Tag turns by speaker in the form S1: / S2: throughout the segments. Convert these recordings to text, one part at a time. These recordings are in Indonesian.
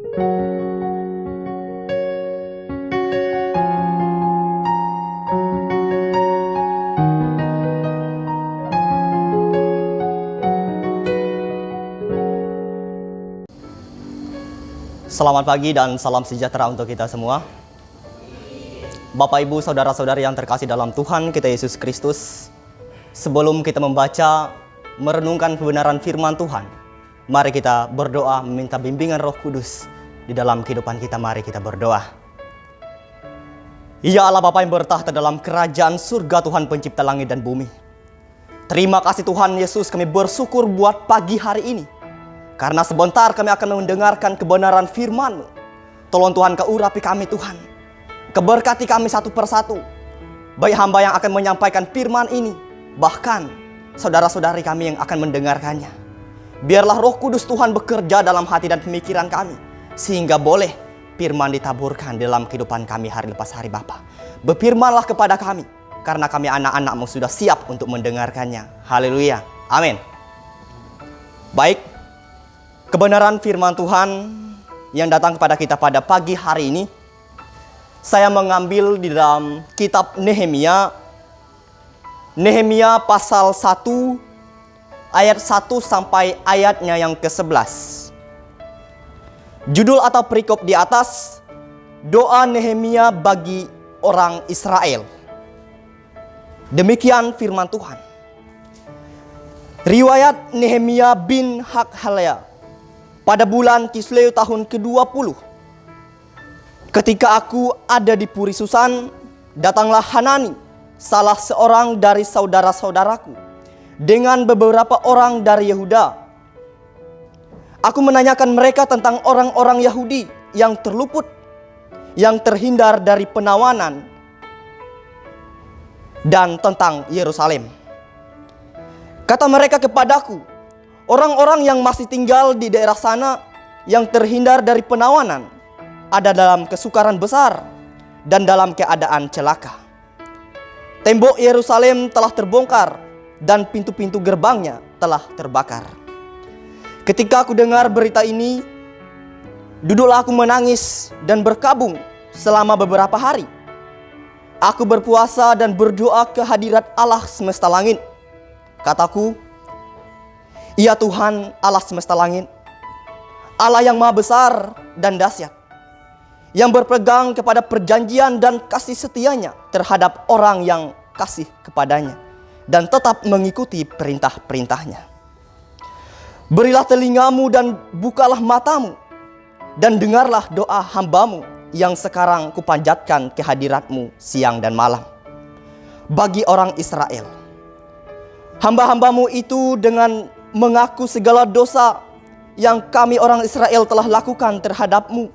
S1: Selamat pagi dan salam sejahtera untuk kita semua. Bapak, Ibu, Saudara-saudari yang terkasih dalam Tuhan kita Yesus Kristus. Sebelum kita membaca, merenungkan kebenaran firman Tuhan, mari kita berdoa meminta bimbingan Roh Kudus di dalam kehidupan kita. Mari kita berdoa. Ya Allah Bapa yang bertahta dalam kerajaan surga, Tuhan pencipta langit dan bumi. Terima kasih Tuhan Yesus, kami bersyukur buat pagi hari ini. Karena sebentar kami akan mendengarkan kebenaran firman-Mu. Tolong Tuhan Kau urapi kami Tuhan. Keberkati kami satu persatu. Baik hamba yang akan menyampaikan firman ini, bahkan saudara-saudari kami yang akan mendengarkannya. Biarlah Roh Kudus Tuhan bekerja dalam hati dan pemikiran kami, sehingga boleh firman ditaburkan dalam kehidupan kami hari lepas hari Bapa. Berfirmanlah kepada kami, karena kami anak-anak-Mu sudah siap untuk mendengarkannya. Haleluya. Amin. Baik. Kebenaran firman Tuhan yang datang kepada kita pada pagi hari ini, saya mengambil di dalam kitab Nehemia. Nehemia pasal 1 ayat 1 sampai ayatnya yang ke-11. Judul atau perikop di atas, doa Nehemia bagi orang Israel. Demikian firman Tuhan. Riwayat Nehemia bin Hakhalia. Pada bulan Kisleu tahun ke-20, ketika aku ada di Puri Susan, datanglah Hanani, salah seorang dari saudara-saudaraku, dengan beberapa orang dari Yehuda. Aku menanyakan mereka tentang orang-orang Yahudi yang terluput, yang terhindar dari penawanan, dan tentang Yerusalem. Kata mereka kepadaku, orang-orang yang masih tinggal di daerah sana yang terhindar dari penawanan ada dalam kesukaran besar dan dalam keadaan celaka. Tembok Yerusalem telah terbongkar dan pintu-pintu gerbangnya telah terbakar. Ketika aku dengar berita ini, duduklah aku menangis dan berkabung selama beberapa hari. Aku berpuasa dan berdoa ke hadirat Allah semesta langit. Kataku, ya Tuhan Allah semesta langit, Allah yang maha besar dan dahsyat, yang berpegang kepada perjanjian dan kasih setianya terhadap orang yang kasih kepadanya dan tetap mengikuti perintah-perintahnya. Berilah telingamu dan bukalah matamu dan dengarlah doa hambamu yang sekarang kupanjatkan ke hadiratmu siang dan malam. Bagi orang Israel, hamba-hambamu itu dengan mengaku segala dosa yang kami orang Israel telah lakukan terhadapmu.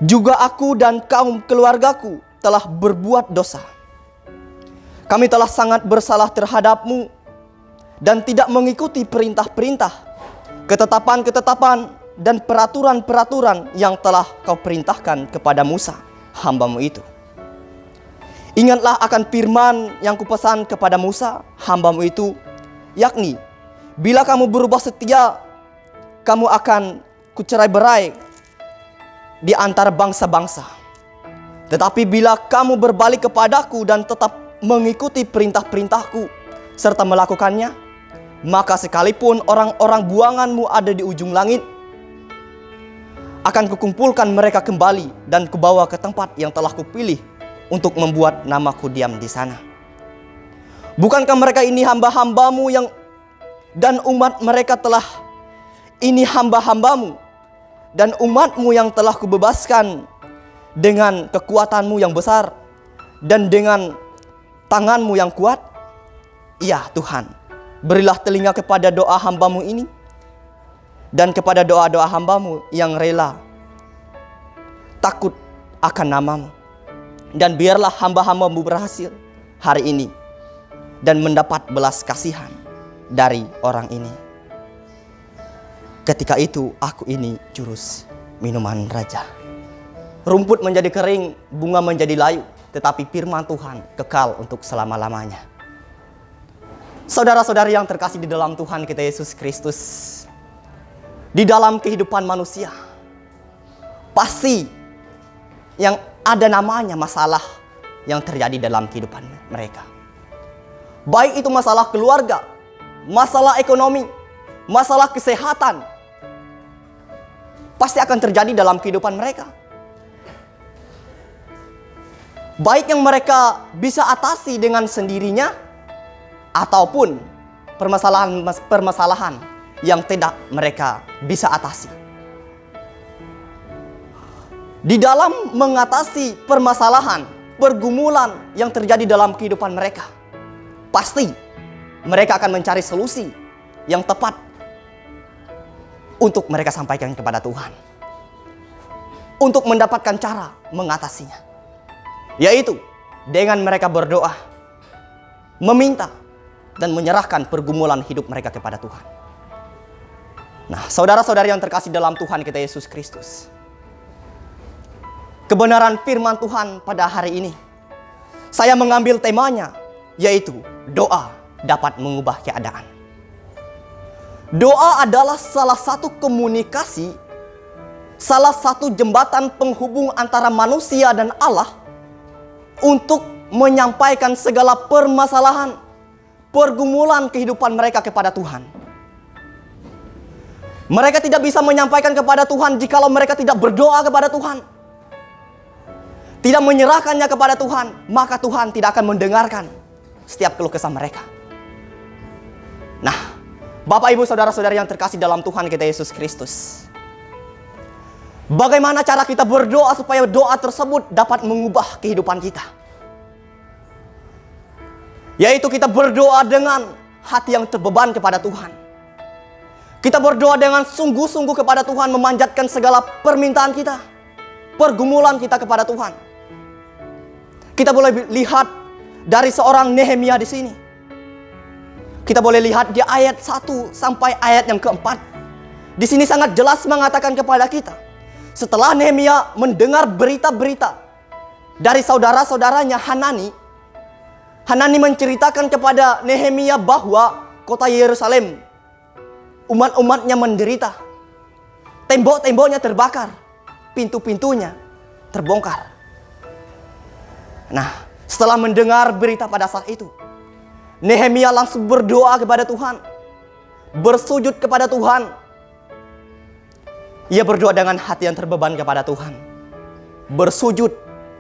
S1: Juga aku dan kaum keluargaku telah berbuat dosa. Kami telah sangat bersalah terhadapmu dan tidak mengikuti perintah-perintah, ketetapan-ketetapan dan peraturan-peraturan yang telah kau perintahkan kepada Musa, hambamu itu. Ingatlah akan firman yang kupesan kepada Musa, hambamu itu, yakni, bila kamu berubah setia, kamu akan kucerai-berai di antara bangsa-bangsa. Tetapi bila kamu berbalik kepadaku dan tetap mengikuti perintah-perintahku serta melakukannya, maka sekalipun orang-orang buanganmu ada di ujung langit, akan kukumpulkan mereka kembali dan kubawa ke tempat yang telah kupilih untuk membuat namaku diam di sana. Bukankah mereka ini hamba-hambamu yang dan umat mereka telah ini hamba-hambamu dan umatmu yang telah kubebaskan dengan kekuatanmu yang besar dan dengan tanganmu yang kuat? Ya Tuhan, berilah telinga kepada doa hambamu ini dan kepada doa-doa hambamu yang rela takut akan namamu. Dan biarlah hamba-hambamu berhasil hari ini dan mendapat belas kasihan dari orang ini. Ketika itu aku ini jurus minuman raja. Rumput menjadi kering, bunga menjadi layu, tetapi firman Tuhan kekal untuk selama-lamanya. Saudara-saudari yang terkasih di dalam Tuhan kita Yesus Kristus, Di dalam kehidupan manusia, pasti yang ada namanya masalah yang terjadi dalam kehidupan mereka. Baik itu masalah keluarga, masalah ekonomi, masalah kesehatan, pasti akan terjadi dalam kehidupan mereka. Baik yang mereka bisa atasi dengan sendirinya, ataupun permasalahan yang tidak mereka bisa atasi. Di dalam mengatasi permasalahan, pergumulan yang terjadi dalam kehidupan mereka, pasti mereka akan mencari solusi yang tepat untuk mereka sampaikan kepada Tuhan, untuk mendapatkan cara mengatasinya, yaitu dengan mereka berdoa, meminta, dan menyerahkan pergumulan hidup mereka kepada Tuhan. Nah, saudara-saudari yang terkasih dalam Tuhan kita Yesus Kristus, kebenaran firman Tuhan pada hari ini, saya mengambil temanya, yaitu doa dapat mengubah keadaan. Doa adalah salah satu komunikasi, salah satu jembatan penghubung antara manusia dan Allah untuk menyampaikan segala permasalahan, pergumulan kehidupan mereka kepada Tuhan. Mereka tidak bisa menyampaikan kepada Tuhan jikalau mereka tidak berdoa kepada Tuhan, tidak menyerahkannya kepada Tuhan, maka Tuhan tidak akan mendengarkan setiap keluh kesah mereka. Nah, Bapak, Ibu, saudara-saudari yang terkasih dalam Tuhan kita Yesus Kristus, bagaimana cara kita berdoa supaya doa tersebut dapat mengubah kehidupan kita? Yaitu kita berdoa dengan hati yang terbeban kepada Tuhan. Kita berdoa dengan sungguh-sungguh kepada Tuhan, memanjatkan segala permintaan kita, pergumulan kita kepada Tuhan. Kita boleh lihat dari seorang Nehemia di sini. Kita boleh lihat di ayat 1 sampai ayat yang keempat. Di sini sangat jelas mengatakan kepada kita, setelah Nehemia mendengar berita-berita dari saudara-saudaranya Hanani menceritakan kepada Nehemia bahwa kota Yerusalem, umat-umatnya menderita, tembok-temboknya terbakar, pintu-pintunya terbongkar. Nah, setelah mendengar berita pada saat itu, Nehemia langsung berdoa kepada Tuhan, bersujud kepada Tuhan. Ia berdoa dengan hati yang terbeban kepada Tuhan, bersujud,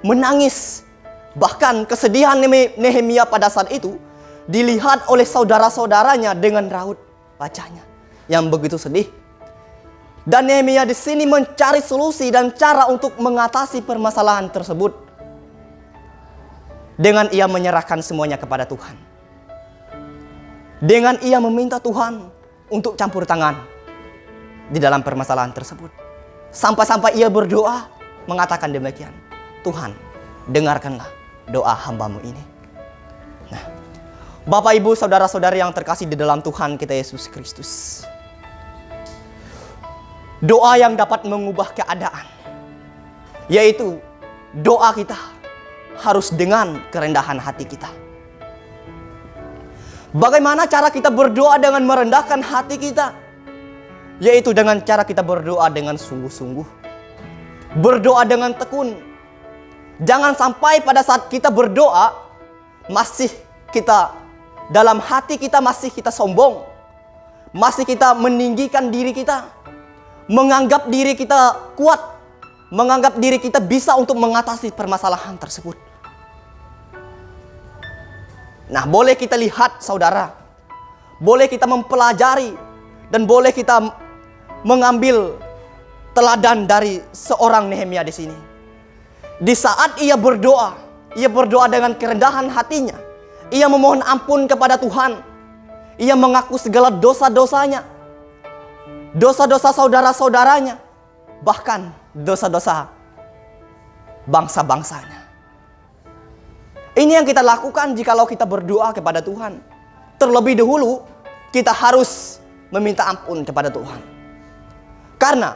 S1: menangis. Bahkan kesedihan Nehemia pada saat itu dilihat oleh saudara-saudaranya dengan raut wajahnya yang begitu sedih. Dan Nehemia di sini mencari solusi dan cara untuk mengatasi permasalahan tersebut dengan ia menyerahkan semuanya kepada Tuhan. Dengan ia meminta Tuhan untuk campur tangan di dalam permasalahan tersebut. Sampai-sampai ia berdoa mengatakan demikian, Tuhan, dengarkanlah doa hamba-Mu ini. Nah, Bapak, Ibu, saudara-saudari yang terkasih di dalam Tuhan kita Yesus Kristus, doa yang dapat mengubah keadaan, yaitu doa kita harus dengan kerendahan hati kita. Bagaimana cara kita berdoa dengan merendahkan hati kita? Yaitu dengan cara kita berdoa dengan sungguh-sungguh, berdoa dengan tekun. Jangan sampai pada saat kita berdoa, masih kita dalam hati kita masih kita sombong, masih kita meninggikan diri kita, menganggap diri kita kuat, menganggap diri kita bisa untuk mengatasi permasalahan tersebut. Nah, boleh kita lihat saudara, boleh kita mempelajari, dan boleh kita mengambil teladan dari seorang Nehemia di sini. Di saat ia berdoa dengan kerendahan hatinya, ia memohon ampun kepada Tuhan, ia mengaku segala dosa-dosanya, dosa-dosa saudara-saudaranya, bahkan dosa-dosa bangsa-bangsanya. Ini yang kita lakukan jikalau kita berdoa kepada Tuhan. Terlebih dahulu kita harus meminta ampun kepada Tuhan. Karena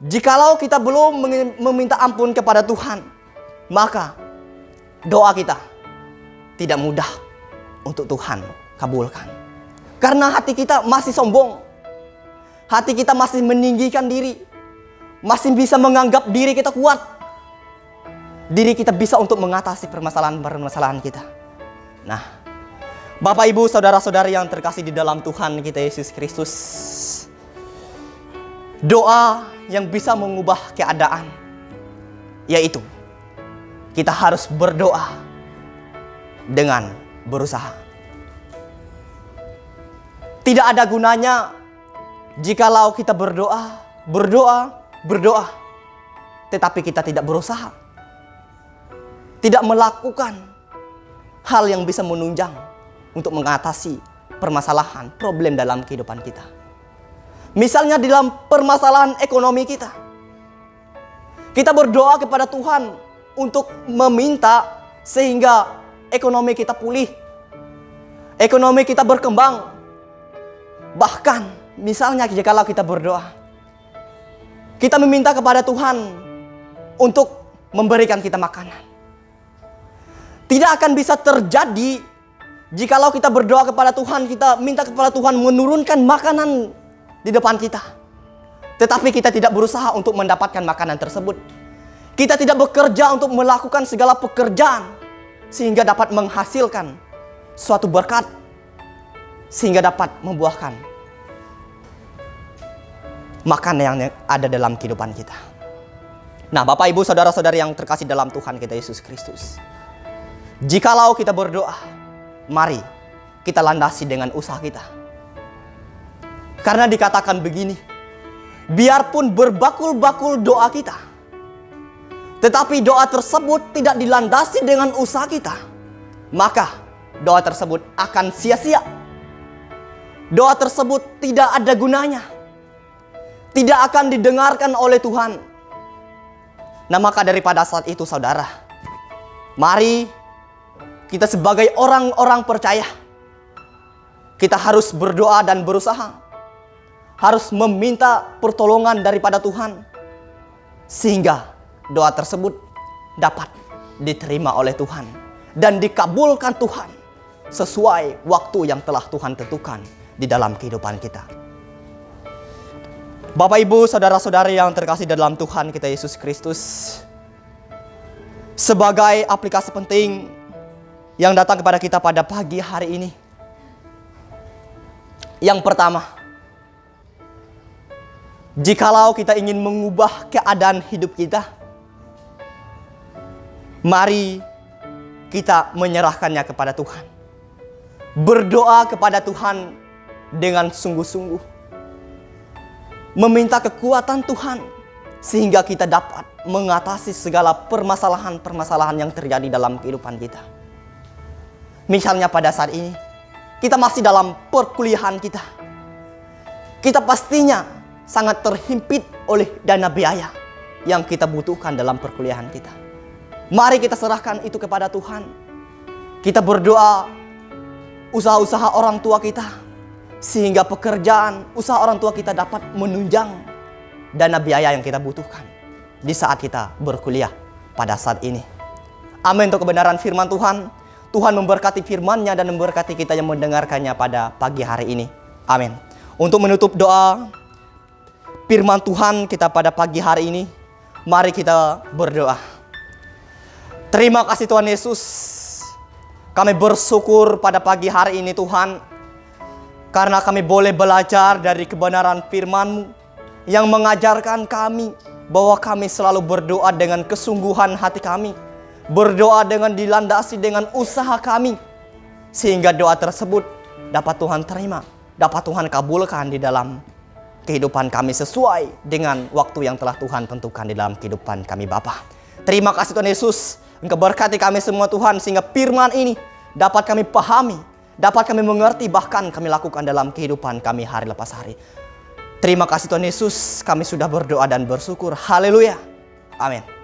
S1: jikalau kita belum meminta ampun kepada Tuhan, maka doa kita tidak mudah untuk Tuhan kabulkan. Karena hati kita masih sombong. hati kita masih meninggikan diri, masih bisa menganggap diri kita kuat, diri kita bisa untuk mengatasi permasalahan-permasalahan kita. Nah, Bapak, Ibu, saudara-saudari yang terkasih di dalam Tuhan kita Yesus Kristus, doa yang bisa mengubah keadaan, yaitu kita harus berdoa dengan berusaha. Tidak ada gunanya jikalau kita berdoa, tetapi kita tidak berusaha, tidak melakukan hal yang bisa menunjang untuk mengatasi permasalahan, problem dalam kehidupan kita. Misalnya dalam permasalahan ekonomi kita, kita berdoa kepada Tuhan untuk meminta sehingga ekonomi kita pulih, ekonomi kita berkembang. Bahkan misalnya jikalau kita berdoa, kita meminta kepada Tuhan untuk memberikan kita makanan. Tidak akan bisa terjadi jikalau kita berdoa kepada Tuhan, kita minta kepada Tuhan menurunkan makanan di depan kita, tetapi kita tidak berusaha untuk mendapatkan makanan tersebut. Kita tidak bekerja untuk melakukan segala pekerjaan sehingga dapat menghasilkan suatu berkat, sehingga dapat membuahkan makanan yang ada dalam kehidupan kita. Nah, Bapak, Ibu, saudara-saudari yang terkasih dalam Tuhan kita Yesus Kristus, jikalau kita berdoa, mari kita landasi dengan usaha kita. Karena dikatakan begini, biarpun berbakul-bakul doa kita, tetapi doa tersebut tidak dilandasi dengan usaha kita, maka doa tersebut akan sia-sia. Doa tersebut tidak ada gunanya, tidak akan didengarkan oleh Tuhan. Nah, maka daripada saat itu, saudara, mari kita sebagai orang-orang percaya, kita harus berdoa dan berusaha, harus meminta pertolongan daripada Tuhan, sehingga doa tersebut dapat diterima oleh Tuhan dan dikabulkan Tuhan sesuai waktu yang telah Tuhan tentukan di dalam kehidupan kita. Bapak, Ibu, saudara-saudari yang terkasih dalam Tuhan kita Yesus Kristus, sebagai aplikasi penting yang datang kepada kita pada pagi hari ini, yang pertama, jikalau kita ingin mengubah keadaan hidup kita, mari kita menyerahkannya kepada Tuhan. Berdoa kepada Tuhan dengan sungguh-sungguh, meminta kekuatan Tuhan sehingga kita dapat mengatasi segala permasalahan-permasalahan yang terjadi dalam kehidupan kita. Misalnya pada saat ini kita masih dalam perkuliahan kita, kita pastinya sangat terhimpit oleh dana biaya yang kita butuhkan dalam perkuliahan kita. Mari kita serahkan itu kepada Tuhan. Kita berdoa usaha-usaha orang tua kita, sehingga pekerjaan, usaha orang tua kita dapat menunjang dana biaya yang kita butuhkan di saat kita berkuliah pada saat ini. Amin untuk kebenaran firman Tuhan. Tuhan memberkati firman-Nya dan memberkati kita yang mendengarkannya pada pagi hari ini. Amin. Untuk menutup doa firman Tuhan kita pada pagi hari ini, mari kita berdoa. Terima kasih Tuhan Yesus. Kami bersyukur pada pagi hari ini Tuhan, karena kami boleh belajar dari kebenaran firman-Mu yang mengajarkan kami bahwa kami selalu berdoa dengan kesungguhan hati kami, berdoa dengan dilandasi dengan usaha kami, sehingga doa tersebut dapat Tuhan terima, dapat Tuhan kabulkan di dalam kehidupan kami sesuai dengan waktu yang telah Tuhan tentukan di dalam kehidupan kami Bapa. Terima kasih Tuhan Yesus, Engkau berkati kami semua Tuhan, sehingga firman ini dapat kami pahami, dapat kami mengerti, bahkan kami lakukan dalam kehidupan kami hari lepas hari. Terima kasih Tuhan Yesus, kami sudah berdoa dan bersyukur. Haleluya. Amin.